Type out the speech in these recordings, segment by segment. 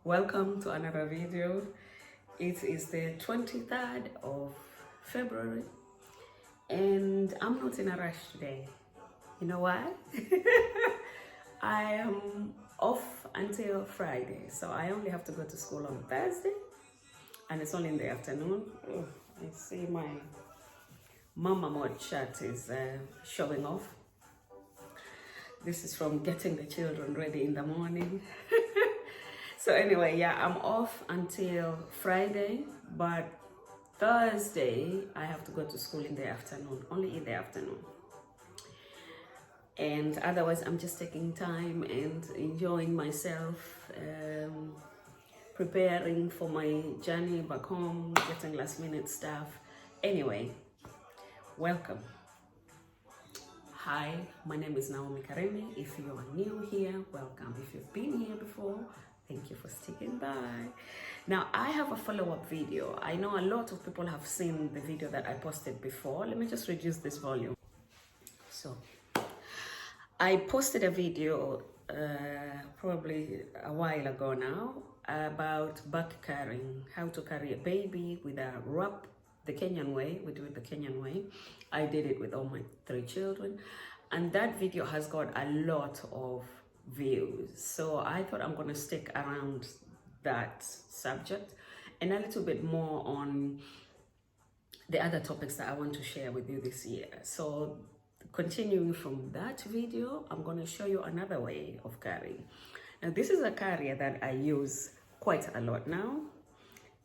Welcome to another video. It is the 23rd of February and I'm not in a rush today. You know why? I am off until Friday, so I only have to go to school on Thursday and it's only in the afternoon. Oh, I see my mama mod shirt is showing off. This is from getting the children ready in the morning. So anyway, yeah, I'm off until Friday, but Thursday I have to go to school in the afternoon, only in the afternoon. And otherwise I'm just taking time and enjoying myself, preparing for my journey back home, getting last minute stuff. Anyway, welcome. Hi, my name is Naomi Karemi. If you are new here, welcome. If you've been here before, thank you for sticking by. Now, I have a follow-up video. I know a lot of people have seen the video that I posted before. Let me just reduce this volume. So, I posted a video probably a while ago now about back carrying, how to carry a baby with a wrap, the Kenyan way. We do it the Kenyan way. I did it with all my 3 children, and that video has got a lot of views. So I thought I'm going to stick around that subject and a little bit more on the other topics that I want to share with you this year. So continuing from that video, I'm going to show you another way of carrying. Now, this is a carrier that I use quite a lot now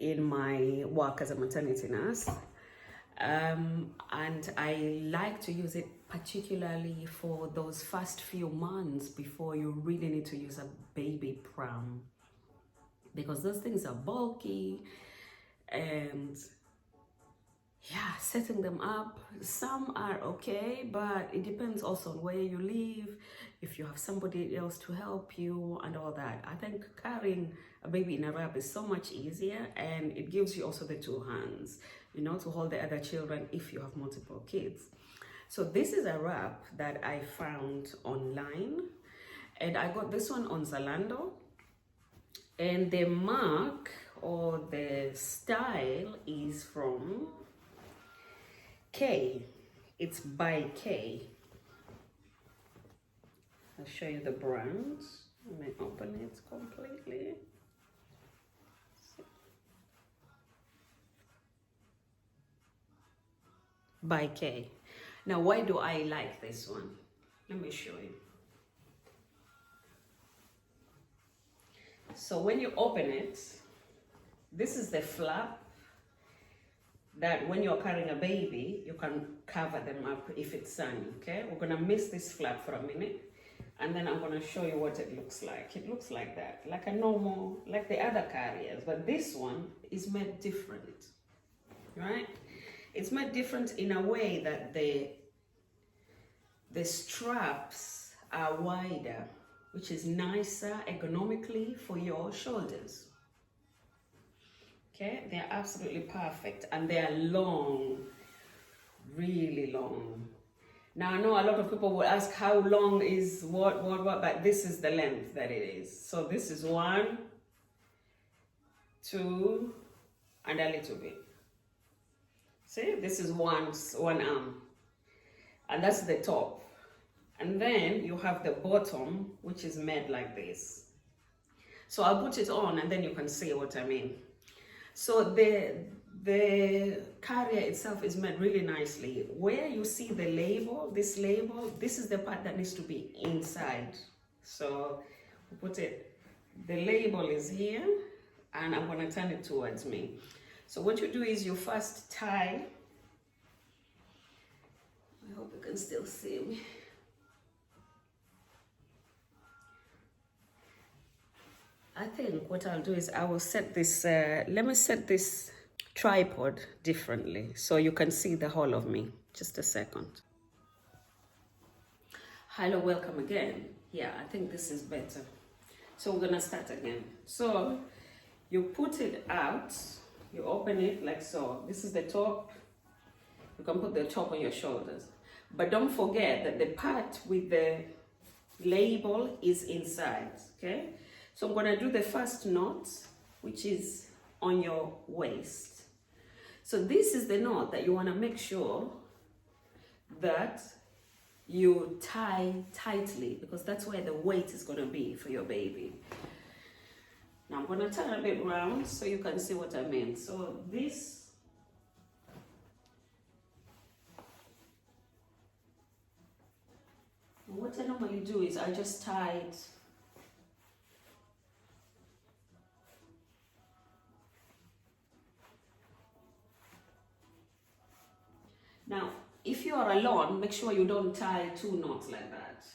in my work as a maternity nurse. And I like to use it particularly for those first few months before you really need to use a baby pram, because those things are bulky and yeah, setting them up, some are okay, but it depends also on where you live, if you have somebody else to help you and all that. I think carrying a baby in a wrap is so much easier, and it gives you also the 2 hands, you know, to hold the other children if you have multiple kids. So this is a wrap that I found online, and I got this one on Zalando, and the mark or the style is from K. It's by K. I'll show you the brand. Let me open it completely. By K. Now, why do I like this one? Let me show you. So when you open it, this is the flap that when you're carrying a baby, you can cover them up if it's sunny, okay? We're gonna miss this flap for a minute, and then I'm gonna show you what it looks like. It looks like that, like a normal, like the other carriers, but this one is made different, right? It's made different in a way that the straps are wider, which is nicer ergonomically for your shoulders. Okay, they're absolutely perfect, and they're long, really long. Now, I know a lot of people will ask how long is what, but this is the length that it is. So this is 1, 2, and a little bit. See, this is one arm, and that's the top. And then you have the bottom, which is made like this. So I'll put it on, and then you can see what I mean. So the carrier itself is made really nicely. Where you see the label, this is the part that needs to be inside. So we put it, the label is here, and I'm going to turn it towards me. So what you do is you first tie, I hope you can still see me. I think what I'll do is I will set this, let me set this tripod differently so you can see the whole of me. Just a second. Hello, welcome again. Yeah, I think this is better. So we're gonna start again. So you put it out, you open it like so. This is the top. You can put the top on your shoulders. But don't forget that the part with the label is inside, okay? So I'm going to do the first knot, which is on your waist. So this is the knot that you want to make sure that you tie tightly, because that's where the weight is going to be for your baby. Now I'm going to turn a bit round so you can see what I mean. So this, what I normally do is I just tie it now. If you are alone, make sure you don't tie two knots like that.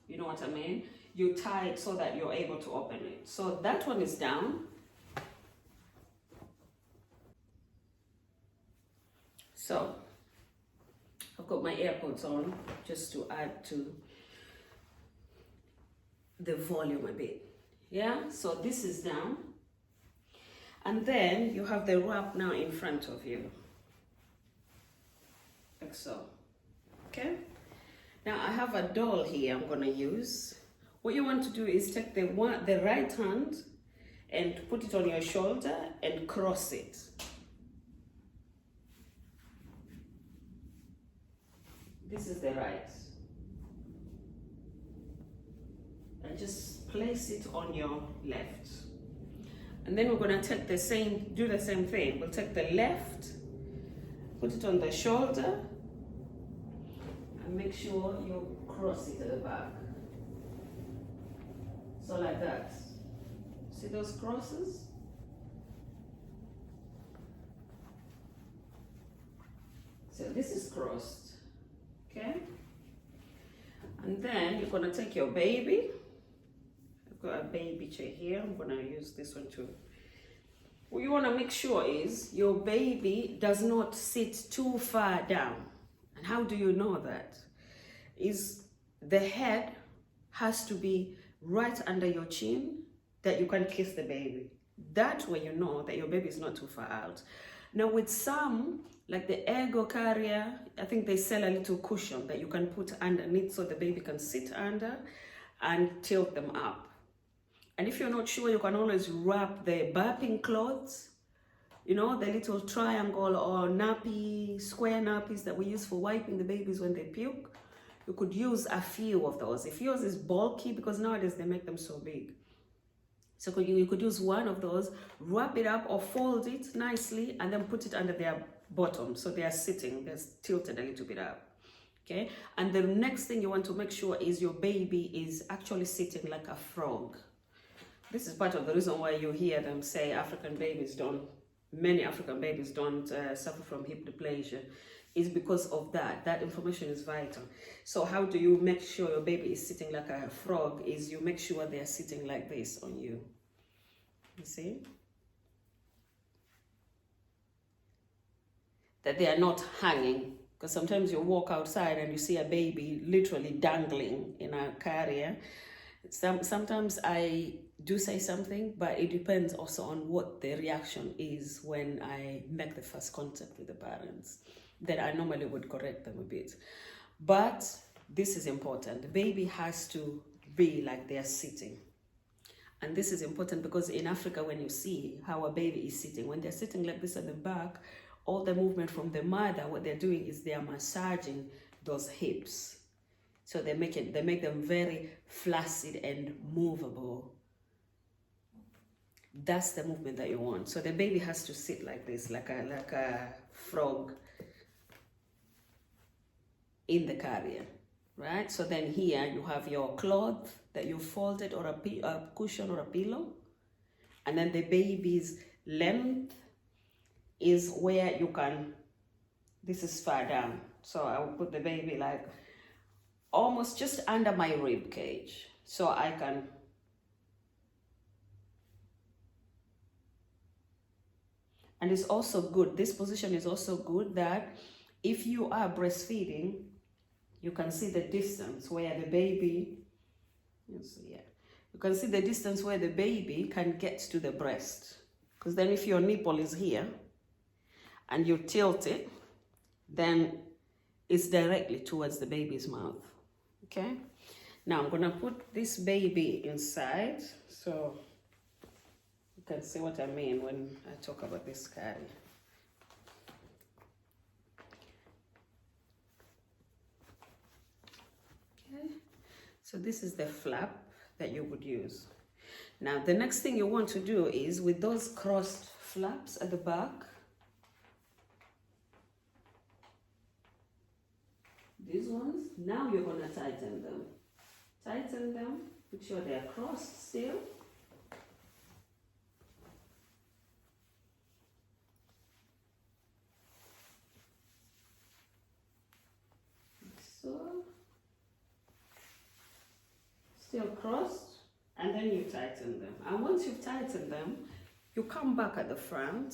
You know what I mean? You tie it so that you're able to open it. So that one is down. So I've got my AirPods on just to add to the volume a bit. Yeah, so this is down. And then you have the wrap now in front of you. Like so. Okay? Now I have a doll here I'm gonna use. What you want to do is take the right hand and put it on your shoulder and cross it. This is the right. And just place it on your left. And then we're gonna take do the same thing. We'll take the left, put it on the shoulder, and make sure you cross it at the back. So like that. See those crosses? So this is crossed, okay? And then you're gonna take your baby. I've got a baby chair here. I'm gonna use this one too. What you wanna make sure is your baby does not sit too far down. And how do you know that? Is the head has to be right under your chin that you can kiss the baby. That way you know that your baby is not too far out. Now with some, like the Ego carrier, I think they sell a little cushion that you can put underneath so the baby can sit under and tilt them up. And if you're not sure, you can always wrap the burping cloths, you know, the little triangle or nappy, square nappies that we use for wiping the babies when they puke. You could use a few of those. If yours is bulky, because nowadays they make them so big. So you could use one of those, wrap it up or fold it nicely, and then put it under their bottom. So they are sitting, they're tilted a little bit up. Okay? And the next thing you want to make sure is your baby is actually sitting like a frog. This is part of the reason why you hear them say many African babies don't suffer from hip dysplasia. Is because of that. That information is vital. So how do you make sure your baby is sitting like a frog? Is you make sure they are sitting like this on you. You see? That they are not hanging. Because sometimes you walk outside and you see a baby literally dangling in a carrier. Sometimes I do say something, but it depends also on what the reaction is when I make the first contact with the parents. Then I normally would correct them a bit. But this is important. The baby has to be like they are sitting. And this is important because in Africa, when you see how a baby is sitting, when they're sitting like this at the back, all the movement from the mother, what they're doing is they are massaging those hips. So they make them very flaccid and movable. That's the movement that you want. So the baby has to sit like this, like a frog in the carrier, right? So then here you have your cloth that you folded, or a cushion or a pillow, and then the baby's length is where you can, this is far down, so I will put the baby like almost just under my rib cage, so I can and it's also good, this position is also good that if you are breastfeeding, you can see the distance where the baby, you can see the distance where the baby can get to the breast. Because then if your nipple is here and you tilt it, then it's directly towards the baby's mouth. Okay? Now I'm gonna put this baby inside so you can see what I mean when I talk about this carry. Okay, so this is the flap that you would use. Now the next thing you want to do is with those crossed flaps at the back, these ones, now you're gonna tighten them. Tighten them, make sure they are crossed still. So, still crossed, and then you tighten them. And once you've tightened them, you come back at the front,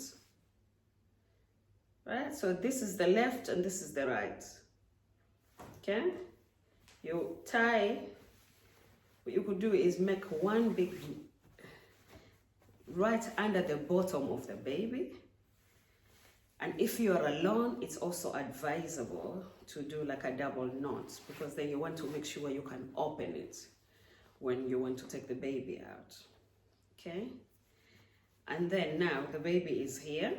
right? So this is the left and this is the right, okay? You tie, what you could do is make one big right under the bottom of the baby. And if you are alone, it's also advisable to do like a double knot, because then you want to make sure you can open it when you want to take the baby out, okay? And then now the baby is here,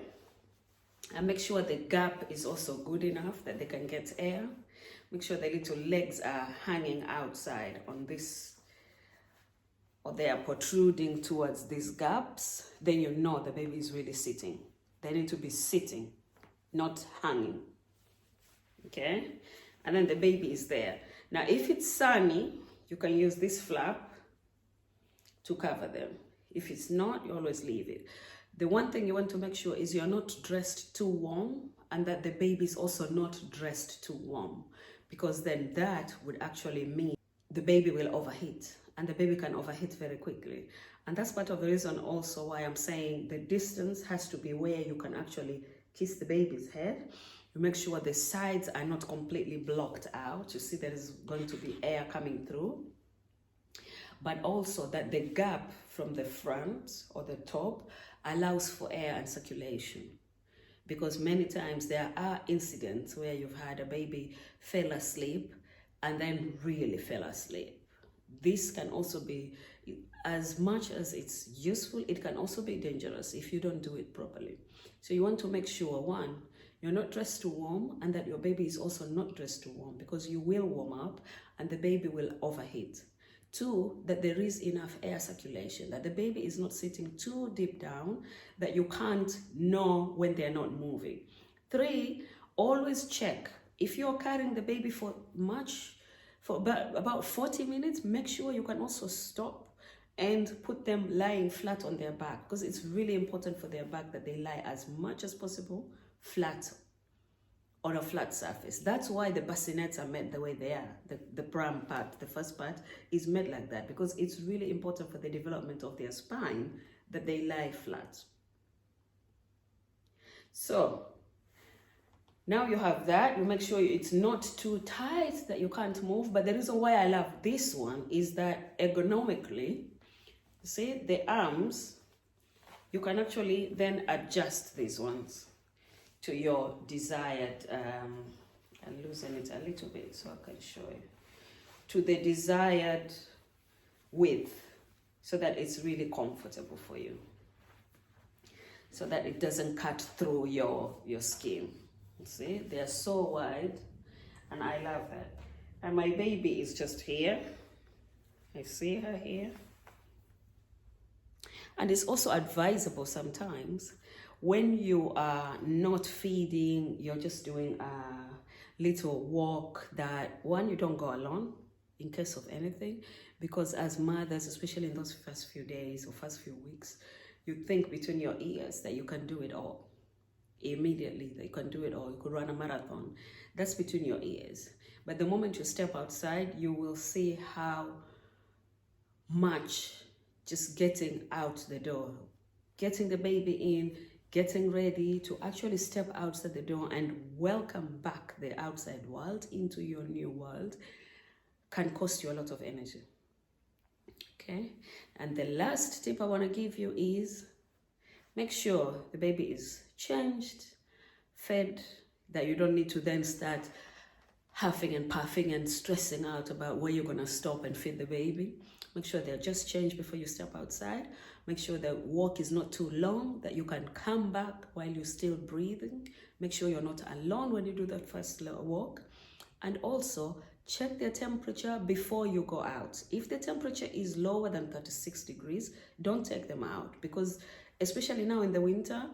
and make sure the gap is also good enough that they can get air. Make sure the little legs are hanging outside on this, or they are protruding towards these gaps. Then you know the baby is really sitting. They need to be sitting, not hanging, okay? And then the baby is there. Now, if it's sunny, you can use this flap to cover them. If it's not, you always leave it. The one thing you want to make sure is you're not dressed too warm, and that the baby is also not dressed too warm, because then that would actually mean the baby will overheat, and the baby can overheat very quickly. And that's part of the reason also why I'm saying the distance has to be where you can actually kiss the baby's head. You make sure the sides are not completely blocked out. You see there is going to be air coming through. But also that the gap from the front or the top allows for air and circulation. Because many times there are incidents where you've had a baby fell asleep and then really fell asleep. This can also be, as much as it's useful, it can also be dangerous if you don't do it properly. So you want to make sure, one, you're not dressed too warm, and that your baby is also not dressed too warm, because you will warm up and the baby will overheat. Two, that there is enough air circulation, that the baby is not sitting too deep down, that you can't know when they're not moving. Three, always check. If you're carrying the baby for about 40 minutes, make sure you can also stop and put them lying flat on their back, because it's really important for their back that they lie as much as possible flat on a flat surface. That's why the bassinets are made the way they are. The pram part, the first part, is made like that, because it's really important for the development of their spine that they lie flat. So now you have that. You make sure it's not too tight that you can't move. But the reason why I love this one is that ergonomically, see the arms, you can actually then adjust these ones to your desired, I'll loosen it a little bit so I can show you, to the desired width, so that it's really comfortable for you, so that it doesn't cut through your skin. See, they're so wide, and I love that. And my baby is just here. I see her here. And it's also advisable sometimes when you are not feeding, you're just doing a little walk, that one, you don't go alone in case of anything, because as mothers, especially in those first few days or first few weeks, you think between your ears that you can do it all. Immediately, that you can do it all. You could run a marathon. That's between your ears. But the moment you step outside, you will see how much just getting out the door, getting the baby in, getting ready to actually step outside the door and welcome back the outside world into your new world can cost you a lot of energy. Okay? And the last tip I want to give you is make sure the baby is changed, fed, that you don't need to then start huffing and puffing and stressing out about where you're going to stop and feed the baby. Make sure they're just changed before you step outside. Make sure the walk is not too long, that you can come back while you're still breathing. Make sure you're not alone when you do that first walk. And also check their temperature before you go out. If the temperature is lower than 36 degrees, don't take them out, because especially now in the winter,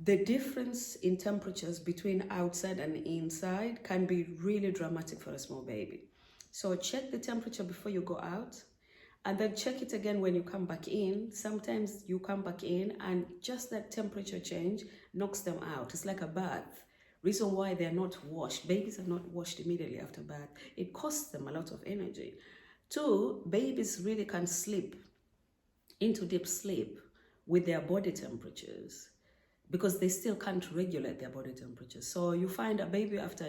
the difference in temperatures between outside and inside can be really dramatic for a small baby. So check the temperature before you go out, and then check it again when you come back in. Sometimes you come back in and just that temperature change knocks them out. It's like a bath. Reason why they're not washed. Babies are not washed immediately after bath. It costs them a lot of energy. Two, babies really can slip into deep sleep with their body temperatures, because they still can't regulate their body temperature. So you find a baby after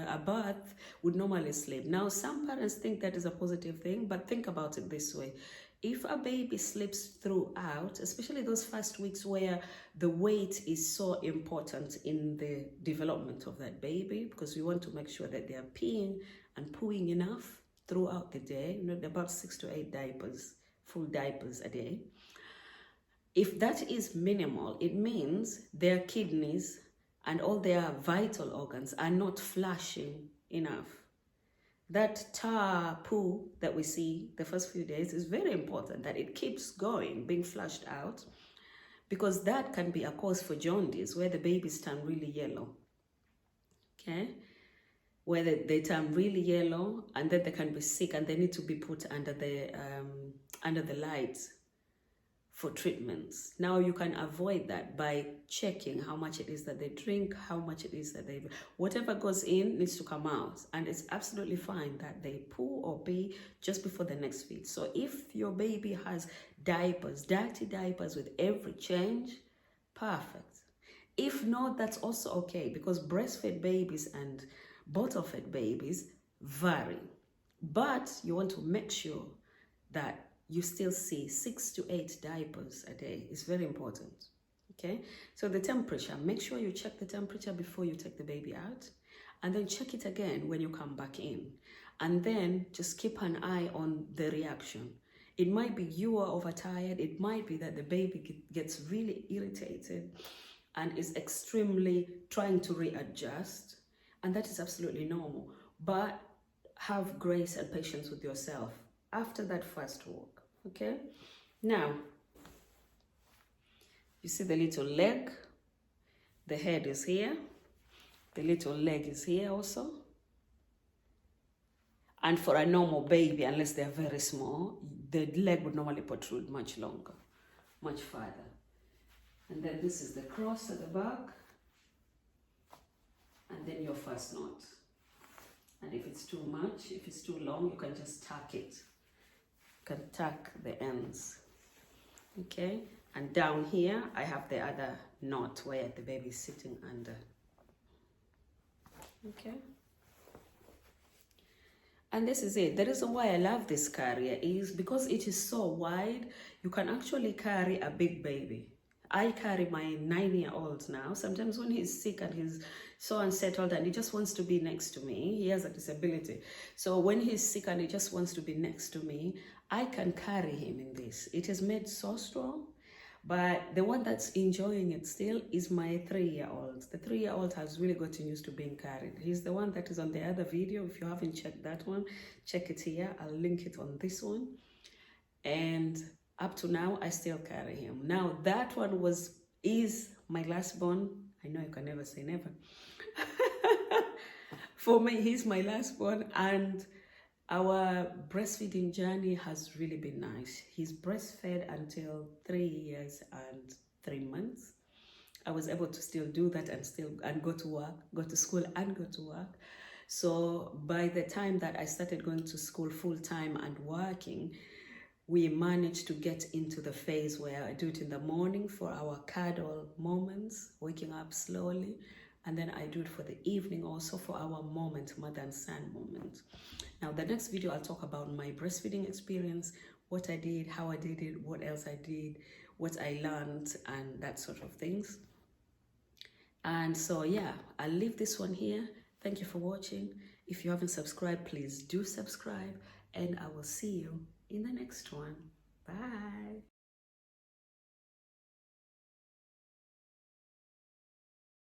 a birth would normally sleep. Now, some parents think that is a positive thing, but think about it this way. If a baby sleeps throughout, especially those first weeks where the weight is so important in the development of that baby, because we want to make sure that they are peeing and pooing enough throughout the day, about 6 to 8 diapers, full diapers a day. If that is minimal, it means their kidneys and all their vital organs are not flushing enough. That tar poo that we see the first few days is very important, that it keeps going, being flushed out, because that can be a cause for jaundice, where the babies turn really yellow. Okay? Where they turn really yellow, and then they can be sick, and they need to be put under the lights for treatments. Now you can avoid that by checking how much it is that they drink, how much it is that whatever goes in needs to come out. And it's absolutely fine that they poo or pee just before the next feed. So if your baby has diapers, dirty diapers with every change, perfect. If not, that's also okay, because breastfed babies and bottle-fed babies vary. But you want to make sure that you still see 6 to 8 diapers a day. It's very important. Okay, so the temperature, make sure you check the temperature before you take the baby out, and then check it again when you come back in. And then just keep an eye on the reaction. It might be you are overtired. It might be that the baby gets really irritated and is extremely trying to readjust, and that is absolutely normal. But have grace and patience with yourself after that first walk. Okay, now you see the little leg, the head is here, the little leg is here also. And for a normal baby, unless they're very small, the leg would normally protrude much longer, much farther. And then this is the cross at the back, and then your first knot. And if it's too much, if it's too long, you can just tuck it. You can tuck the ends. Okay, and down here I have the other knot where the baby is sitting under. Okay, and this is it. The reason why I love this carrier is because it is so wide. You can actually carry a big baby. I carry my 9-year-old now. Sometimes when he's sick and he's so unsettled and he just wants to be next to me, he has a disability. So when he's sick and he just wants to be next to me, I can carry him in this. It is made so strong, but the one that's enjoying it still is my 3-year-old. The 3-year-old has really gotten used to being carried. He's the one that is on the other video. If you haven't checked that one, check it here. I'll link it on this one. And up to now, I still carry him. Now, that one is my last born. I know you can never say never. For me, he's my last born, and our breastfeeding journey has really been nice. He's breastfed until 3 years and 3 months. I was able to still do that and go to work, go to school and go to work. So by the time that I started going to school full time and working, we managed to get into the phase where I do it in the morning for our cuddle moments, waking up slowly. And then I do it for the evening also for our moment, mother and son moment. Now, the next video, I'll talk about my breastfeeding experience, what I did, how I did it, what else I did, what I learned, and that sort of things. And so, yeah, I'll leave this one here. Thank you for watching. If you haven't subscribed, please do subscribe, and I will see you in the next one. Bye.